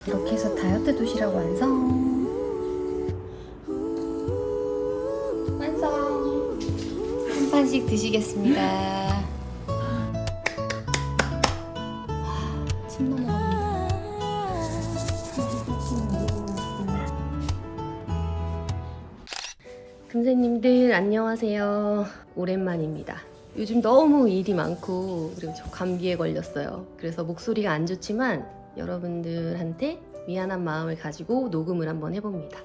이렇게 해서 다이어트 도시락 완성! 완성! 한 판씩 드시겠습니다. 침 넘어갑니다. 금세님들 안녕하세요. 오랜만입니다. 요즘 너무 일이 많고 그리고 저 감기에 걸렸어요. 그래서 목소리가 안 좋지만 여러분들한테 미안한 마음을 가지고 녹음을 한번 해봅니다.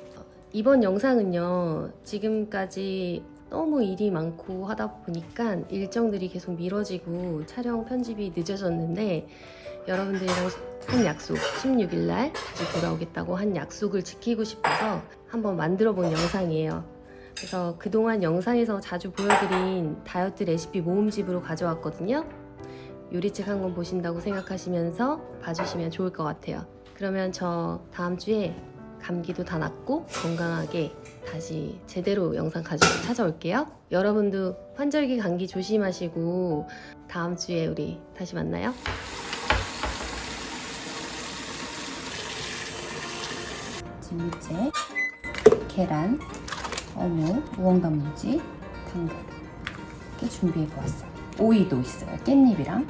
이번 영상은요, 지금까지 너무 일이 많고 하다 보니까 일정들이 계속 미뤄지고 촬영 편집이 늦어졌는데 여러분들이랑 한 약속, 16일날 다시 돌아오겠다고 한 약속을 지키고 싶어서 한번 만들어 본 영상이에요. 그래서 그동안 영상에서 자주 보여드린 다이어트 레시피 모음집으로 가져왔거든요. 요리책 한 권 보신다고 생각하시면서 봐주시면 좋을 것 같아요. 그러면 저 다음 주에 감기도 다 낫고 건강하게 다시 제대로 영상 가지고 찾아올게요. 여러분도 환절기 감기 조심하시고 다음 주에 우리 다시 만나요. 진미채, 계란, 어묵, 우엉단무지, 당근 이렇게 준비해보았어요. 오이도 있어요. 깻잎이랑.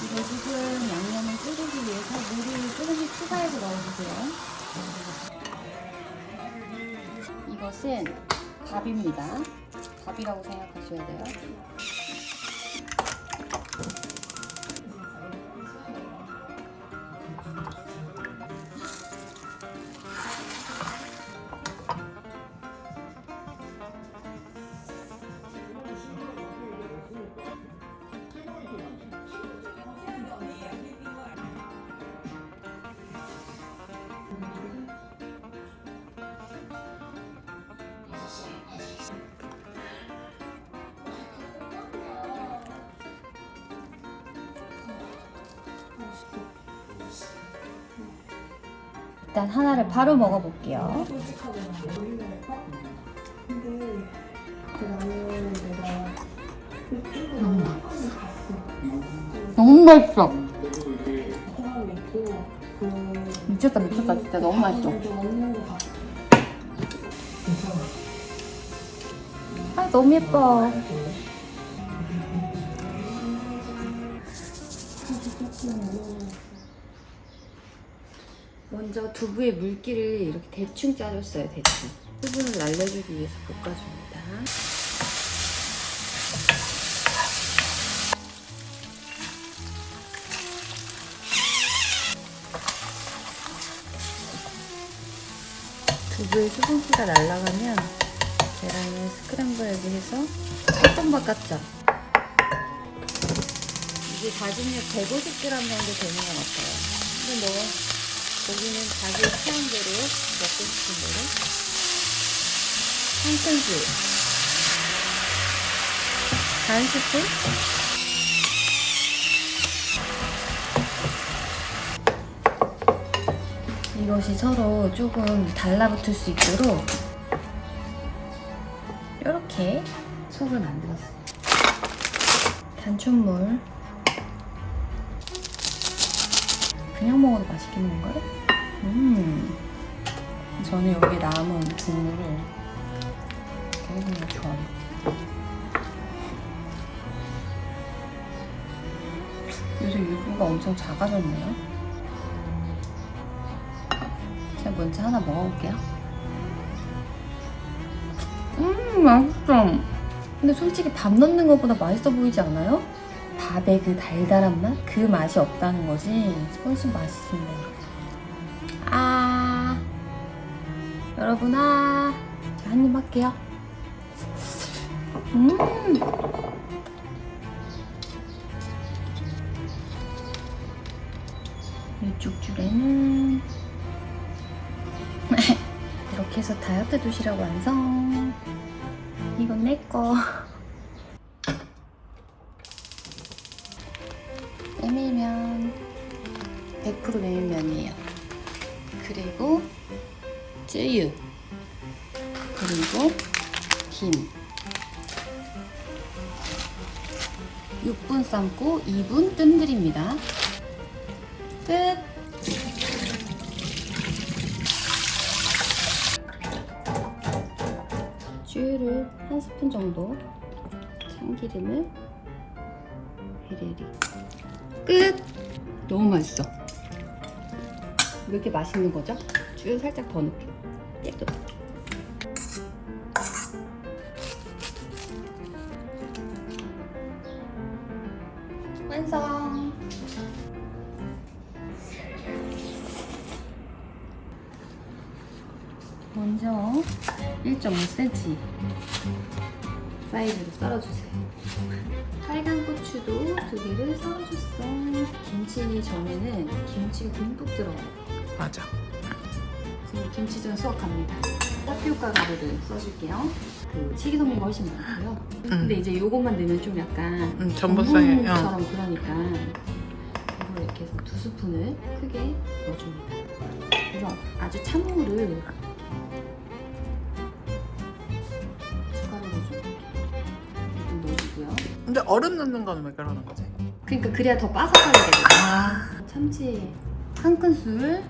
이거 지금 양념을 끓이기 위해서 물을 조금씩 추가해서 넣어주세요. 이것은 밥입니다. 밥이라고 생각하셔야 돼요. 일단 하나를 바로 먹어볼게요. 너무 맛있어. 미쳤다 진짜 너무 맛있어. 아 너무 예뻐. 먼저 두부의 물기를 이렇게 대충 짜줬어요. 대충 수분을 날려주기 위해서 볶아줍니다. 두부의 수분기가 날아가면 계란을 스크램블 해서 조금 바꿨죠. 이게 다짐육 150g 정도 되는 것 같아요. 근데 뭐 고기는 자기 취향대로 먹고 싶은 대로. 한큰술, 반 스푼, 이것이 서로 조금 달라붙을 수 있도록 이렇게 속을 만들었어요. 단촛물. 그냥 먹어도 맛있겠는걸? 저는 여기 남은 국물을 이렇게 해주면 좋아요. 요새 유부가 엄청 작아졌네요. 제가 먼저 하나 먹어볼게요. 맛있어. 근데 솔직히 밥 넣는 것보다 맛있어 보이지 않아요? 밥의 그 달달한 맛? 그 맛이 없다는 거지. 훨씬 맛있습니다. 아 여러분 자, 한입 할게요. 이쪽 줄에는 이렇게 해서 다이어트 도시락 완성. 이건 내꺼. 메밀면 100% 메밀면이에요. 그리고 쯔유, 그리고 김. 6분 삶고 2분 뜸들입니다. 끝! 쯔유를 한 스푼 정도, 참기름을 비리리. 끝! 너무 맛있어. 왜 이렇게 맛있는 거죠? 쯔유 살짝 더 넣을게요. 깨끗. 완성! 먼저 1.5cm 사이즈로 썰어주세요. 빨간 고추도 2개를 썰어줬어. 김치 전에는 김치가 듬뿍 들어가요. 맞아. 지금 김치전 수확 갑니다. 타피오카 가루를 써줄게요. 그 식이섬유가 훨씬 많고요. 근데 이제 요것만 넣으면 좀 약간 전분처럼 그러니까 이걸 이렇게 해서 2스푼을 크게 넣어줍니다. 그래서 아주 찬물을 숟가락으로 좀 이렇게 넣어주고요. 근데 얼음 넣는 건 왜 그러는 거지? 그러니까 그래야 더 바삭하게 되거든요. 참치 1큰술,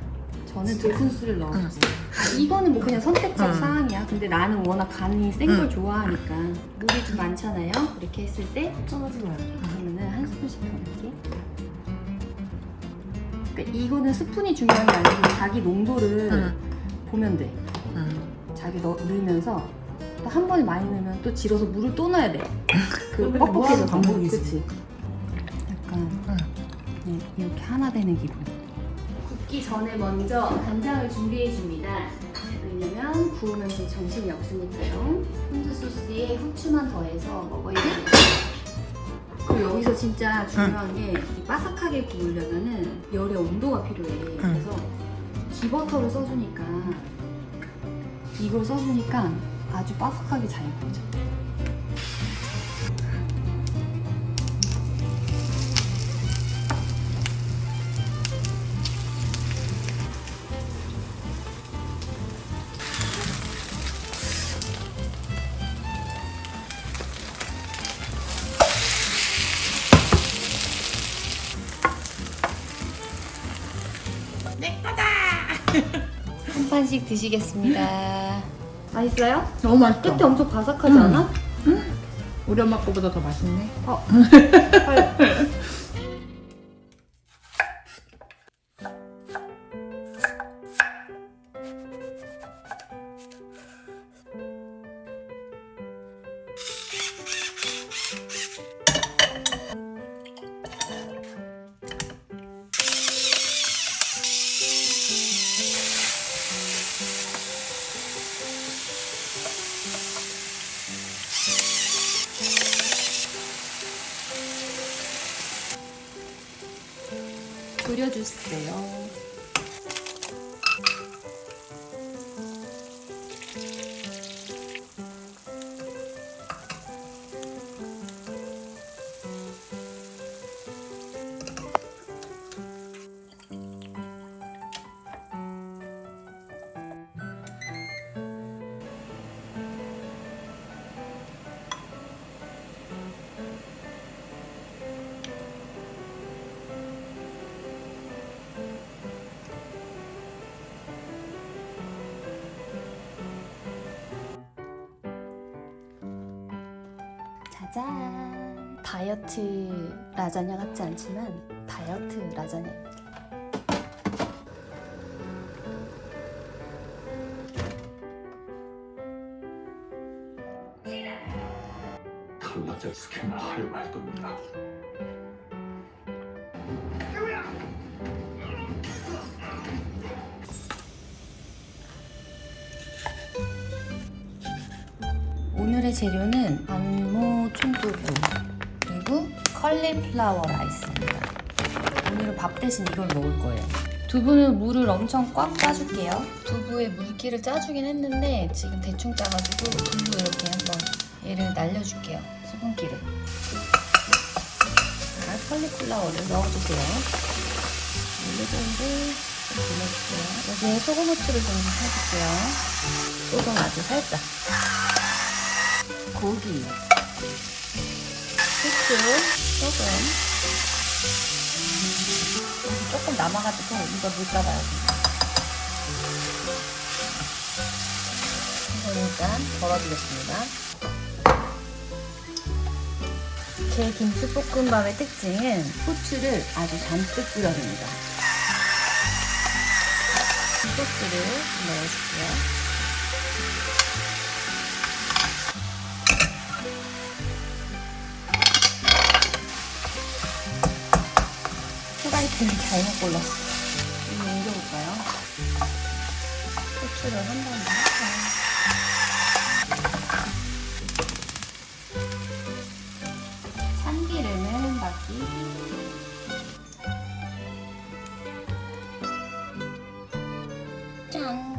저는 2큰술을 넣어줬어요. 이거는 뭐 그냥 선택적 사항이야. 근데 나는 워낙 간이 센 걸 좋아하니까 물이 좀 많잖아요. 이렇게 했을 때 ጨ하지 마요. 그러면은 한 스푼씩 더 넣을게. 그러니까 이거는 스푼이 중요한 게 아니고 자기 농도를 보면 돼. 자기 넣으면서 또 한 번에 많이 넣으면 또 질어서 물을 또 넣어야 돼. 그 뻑뻑해져서. 반복이지. 그치? 약간 네, 이렇게 하나 되는 기분. 굽기 전에 먼저 간장을 준비해 줍니다. 왜냐면 구우면 제 정신이 없으니까요. 훈즈 소스에 후추만 더해서 먹어야 돼요. 그리고 여기서 진짜 중요한 게 바삭하게 구우려면은 열의 온도가 필요해. 그래서 기버터를 써주니까 이걸 써주니까 아주 바삭하게 잘 구워져. 한 판씩 드시겠습니다. 맛있어요? 너무 맛있어. 끝에 엄청 바삭하지 않아? 우리 엄마 거보다 더 맛있네. 빨리. 끓여주세요. 짜잔! 다이어트 라자냐 같지 않지만 다이어트 라자냐입니다. 탈락자 스캔을 하려고 할 겁니다. 오늘의 재료는 안무 촌두부 그리고 컬리플라워 라이스입니다. 오늘은 밥 대신 이걸 먹을 거예요. 두부는 물을 엄청 꽉 짜줄게요. 두부에 물기를 짜주긴 했는데 지금 대충 짜가지고 두부 이렇게 한번 얘를 날려줄게요. 수분기를. 자, 컬리플라워를 넣어주세요. 올리브오일을 눌러줄게요. 여기에 소금 후추를 좀 해줄게요. 소금 아주 살짝. 고기, 후추, 소금. 조금 남아가지고 이거 물까봐요. 이거 일단 덜어주겠습니다. 제 김치볶음밥의 특징은 후추를 아주 잔뜩 뿌려줍니다. 소스를 넣어줄게요. 후라이팬을 잘못 골랐어. 이거 옮겨볼까요? 후추를 한 번 더 할까요? 참기름은 바퀴. 짠!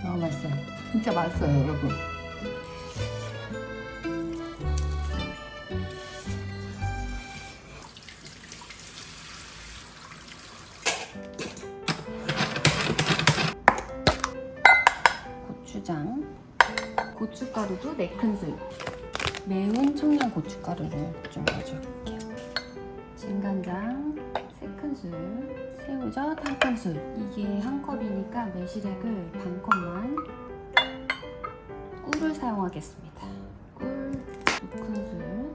너무 맛있어요. 진짜 맛있어요, 여러분. 고추장, 고춧가루도 4큰술, 매운 청양 고춧가루를 좀 넣어줄게요. 진간장 3큰술, 새우젓 1큰술. 이게 한 컵이니까 매실액을 반 컵만. 꿀을 사용하겠습니다. 꿀 2큰술.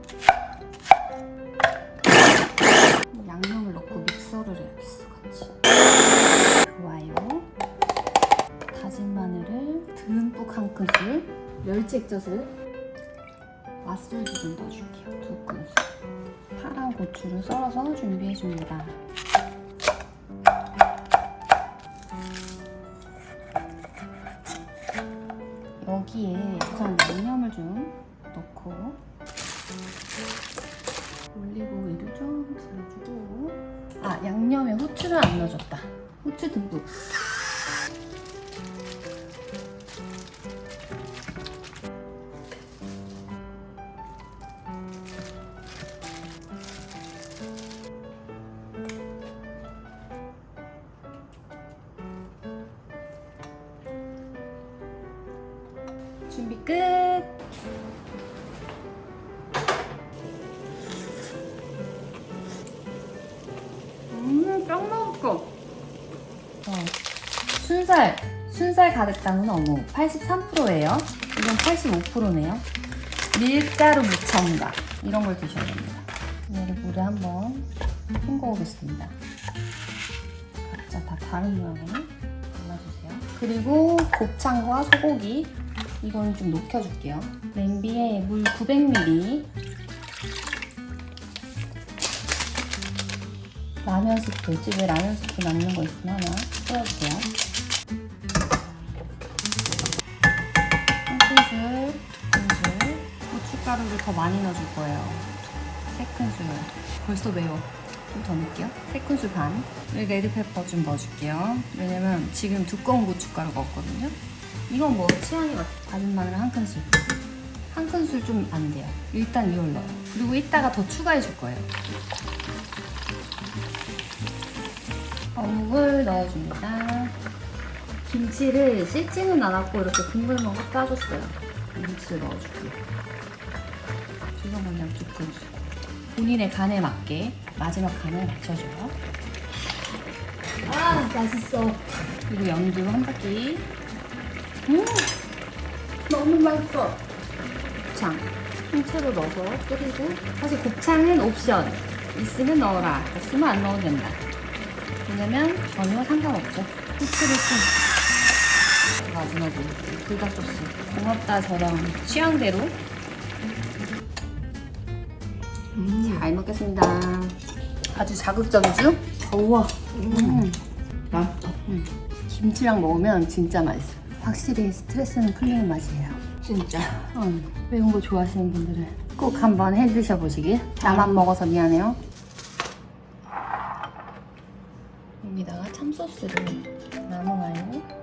양념을 넣고 믹서를 해야겠어, 같이. 좋아요. 다진 마늘을 듬뿍 1큰술. 멸치 액젓을 맛술도 좀 넣어줄게요. 2큰술. 파란 고추를 썰어서 준비해줍니다. 여기에 우선 양념을 좀 넣고 올리브오일을 좀 둘러주고, 아, 양념에 후추를 안 넣어줬다. 후추 듬뿍. 준비 끝! 짱 맛있어! 순살 가득 담은 어묵 83%예요. 이건 85%네요. 밀가루 무첨가 이런 걸 드셔야 됩니다. 얘를 물에 한번 헹궈 오겠습니다. 각자 다 다른 모양으로 골라주세요. 그리고 곱창과 소고기 이건 좀 녹여줄게요. 냄비에 물 900ml, 라면 스프, 집에 라면 스프 남는 거 있으면 하나 뿌려주세요. 1큰술, 2큰술, 고춧가루를 더 많이 넣어줄 거예요. 3큰술, 벌써 매워. 좀 더 넣을게요. 3큰술 반. 레드페퍼 좀 넣어줄게요. 왜냐면 지금 두꺼운 고춧가루가 없거든요. 이건 뭐 취향이 같아. 다진 마늘 1큰술. 1큰술 좀 안 돼요. 일단 이걸 넣어요. 그리고 이따가 더 추가해 줄 거예요. 어묵을 넣어줍니다. 김치를 씻지는 않았고 이렇게 국물만 꼭 짜줬어요. 김치를 넣어줄게요. 조선간장 2큰술. 본인의 간에 맞게 마지막 간을 맞춰줘요. 아, 맛있어. 그리고 연두 한 바퀴. 너무 맛있어. 곱창 통째로 넣어서 끓이고, 사실 곱창은 옵션. 있으면 넣어라, 없으면 안 넣어도 된다. 왜냐면 전혀 상관없죠. 후추를 좀 마지막으로 불닭소스. 고맙다 저랑 취향대로. 잘 먹겠습니다. 아주 자극적이죠? 우와. 맛있어. 김치랑 먹으면 진짜 맛있어. 확실히 스트레스는 풀리는 맛이에요. 진짜. 매운 거 좋아하시는 분들은 꼭 한번 해 드셔보시길. 나만 먹어서 미안해요. 여기다가 참소스를 나눠놔요.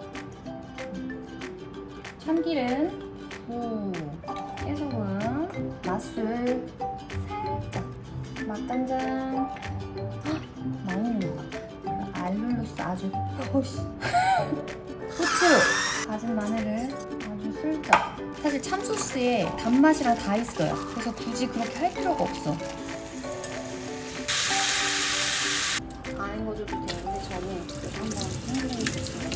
참기름, 무, 깨소금, 맛술, 살짝, 맛간장, 많이 넣는 것 같아. 알룰로스 아주 후추, 다진 마늘을 아주 슬쩍. 사실 참소스에 단맛이랑 다 있어요. 그래서 굳이 그렇게 할 필요가 없어. 다 헹궈줘도 되는데 저는 그래서 한번 헹궈주겠습니다.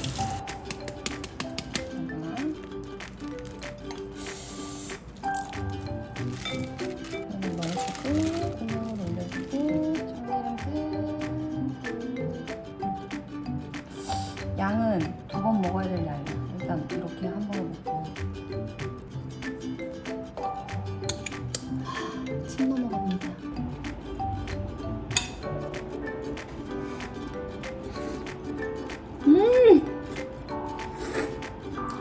이거는 넣어주고 고명을 올려주고 참기름 끝. 양은 2번 먹어야 될 양이야. 일단 이렇게 한 번에 먹고. 침 넘어갑니다.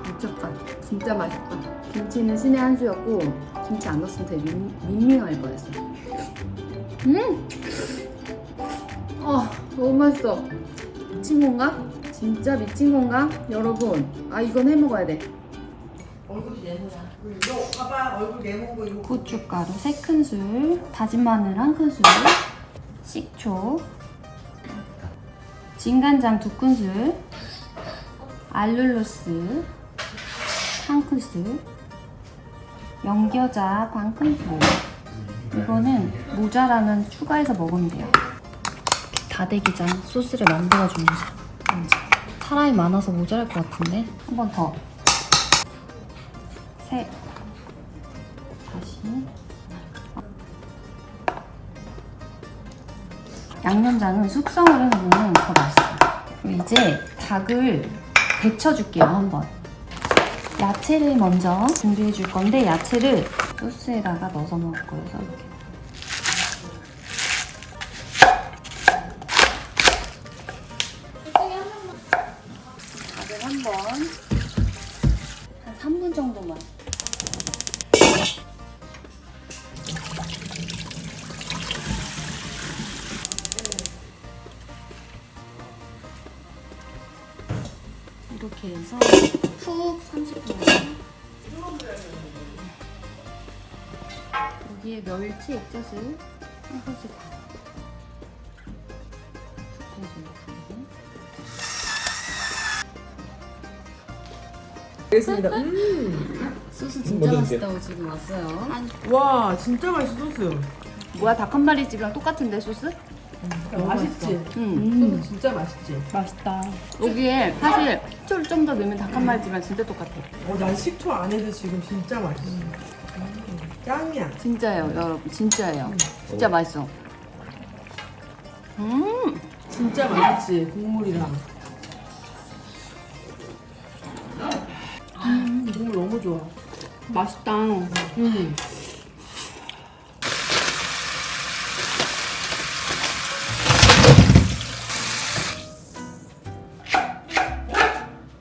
미쳤다. 진짜 맛있다. 김치는 신의 한 수였고 김치 안 넣었으면 되게 밍밍할 뻔했어. 너무 맛있어. 미친 건가? 진짜 미친 건가? 여러분, 이건 해 먹어야 돼. 얼굴이 내놓아. 이거 봐봐, 얼굴 내모고 이거. 고춧가루 3큰술, 다진 마늘 1큰술, 식초, 진간장 2큰술, 알룰로스 1큰술, 연겨자 반큰술. 이거는 모자라면 추가해서 먹으면 돼요. 다대기장 소스를 만들어주는 사람이 많아서 모자랄 것 같은데. 한 번 더. 셋. 다시. 양념장은 숙성을 해놓으면 더 맛있어요. 그리고 이제 닭을 데쳐줄게요, 한번. 야채를 먼저 준비해 줄 건데 야채를 소스에다가 넣어서 먹을 거예요, 이렇게. 닭을 한번 한 3분 정도만. 이렇게 해서 푹 30분. 여기에 멸치 액젓을 한 큰술 반. 푹 해주고. 알겠습니다. 소스 진짜 맛있다고 지금 왔어요. 와 진짜 맛있어 소스. 뭐야, 닭 한 마리 집이랑 똑같은데 소스? 맛있지. 응. 소스 진짜 맛있지. 맛있다. 여기에 사실 식초를 좀 더 넣으면 닭 한 마리 집이랑 진짜 똑같아. 난 식초 안 해도 지금 진짜 맛있어. 짱이야. 진짜예요, 여러분. 진짜예요. 진짜 맛있어. 진짜 맛있지 국물이랑. 국물 너무 좋아. 맛있다.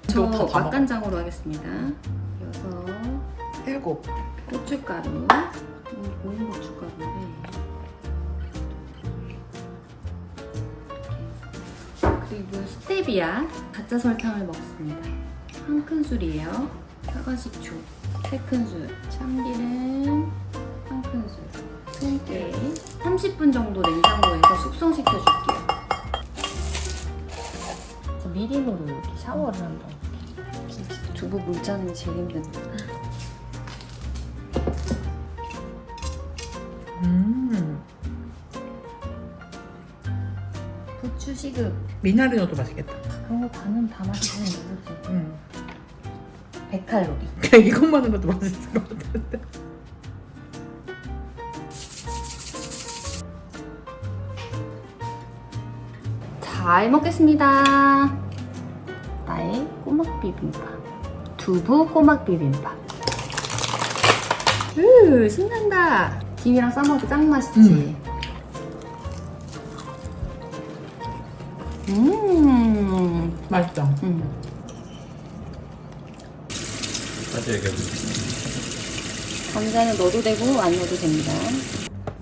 저 맛간장으로 하겠습니다. 6, 7. 고춧가루. 보는 고춧가루인데. 그리고 스테비아, 가짜 설탕을 먹습니다. 1큰술이에요. 사과식초 3큰술, 참기름 1큰술, 참깨. 30분 정도 냉장고에서 숙성시켜줄게요. 미림으로 이렇게 샤워를 한다. 두부 물 짜는 게 제일 힘든데. 부추 시급. 미나리 넣어도 맛있겠다. 그런 거 반은 다 맛있는 거지. 100칼로리. 그냥 이것만 하는 것도 맛있을 것 같은데. 잘 먹겠습니다. 나의 꼬막 비빔밥. 두부 꼬막 비빔밥. 신난다. 김이랑 싸먹어도 짱 맛있지. 맛있다. 감자는 넣어도 되고 안 넣어도 됩니다.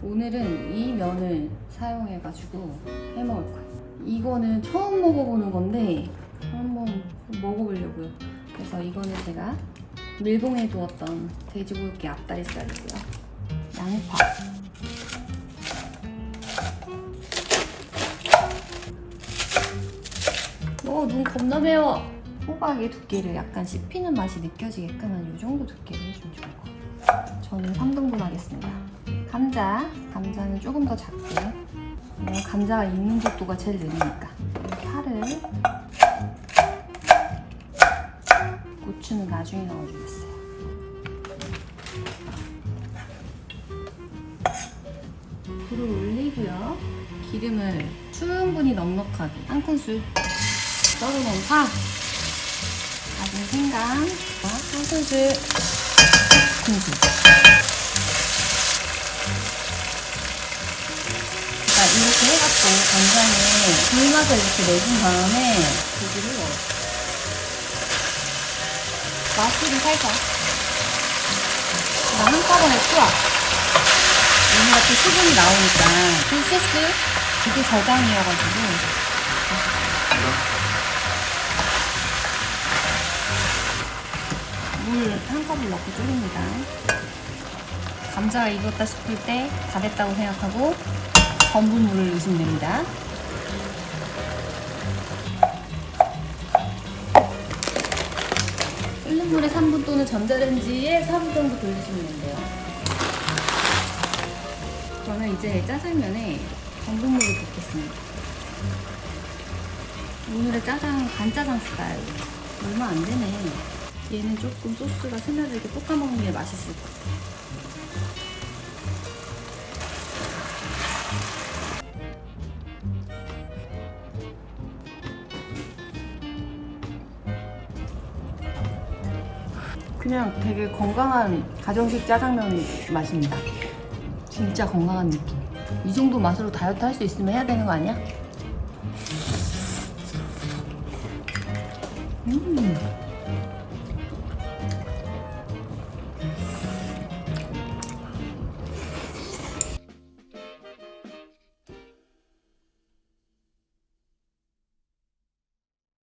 오늘은 이 면을 사용해가지고 해먹을 거예요. 이거는 처음 먹어보는 건데 한번 먹어보려고요. 그래서 이거는 제가 밀봉해 두었던 돼지고기 앞다리살이고요. 양파. 눈 겁나 매워. 호박의 두께를 약간 씹히는 맛이 느껴지게끔 한 이 정도 두께를 해주면 좋을 것 같아요. 저는 3등분 하겠습니다. 감자는 조금 더 작게. 감자가 익는 속도가 제일 느리니까. 파를, 고추는 나중에 넣어주겠어요. 불을 올리고요. 기름을 충분히 넉넉하게 한 큰술 썰어놓은 파, 다진 생강, 한 큰술, 큰술. 이렇게 해갖고 간장에 불맛을 이렇게 내준 다음에 고기를 넣어요. 맛술이 살짝. 그다음 한꺼번에 투하. 오늘같이 수분이 나오니까 풀세스 이게 저장이어가지고 물 한 컵을 넣고 졸입니다. 감자가 익었다 싶을 때 다 됐다고 생각하고 전분 물을 넣으시면 됩니다. 끓는 물에 3분 또는 전자레인지에 4분 정도 돌리시면 된대요. 그러면 이제 짜장면에 전분물을 붓겠습니다. 오늘의 짜장 간짜장 스타일. 얼마 안 되네. 얘는 조금 소스가 스며들게 볶아 먹는 게 맛있을 것 같아요. 그냥 되게 건강한 가정식 짜장면 맛입니다. 진짜 건강한 느낌. 이 정도 맛으로 다이어트 할 수 있으면 해야 되는 거 아니야?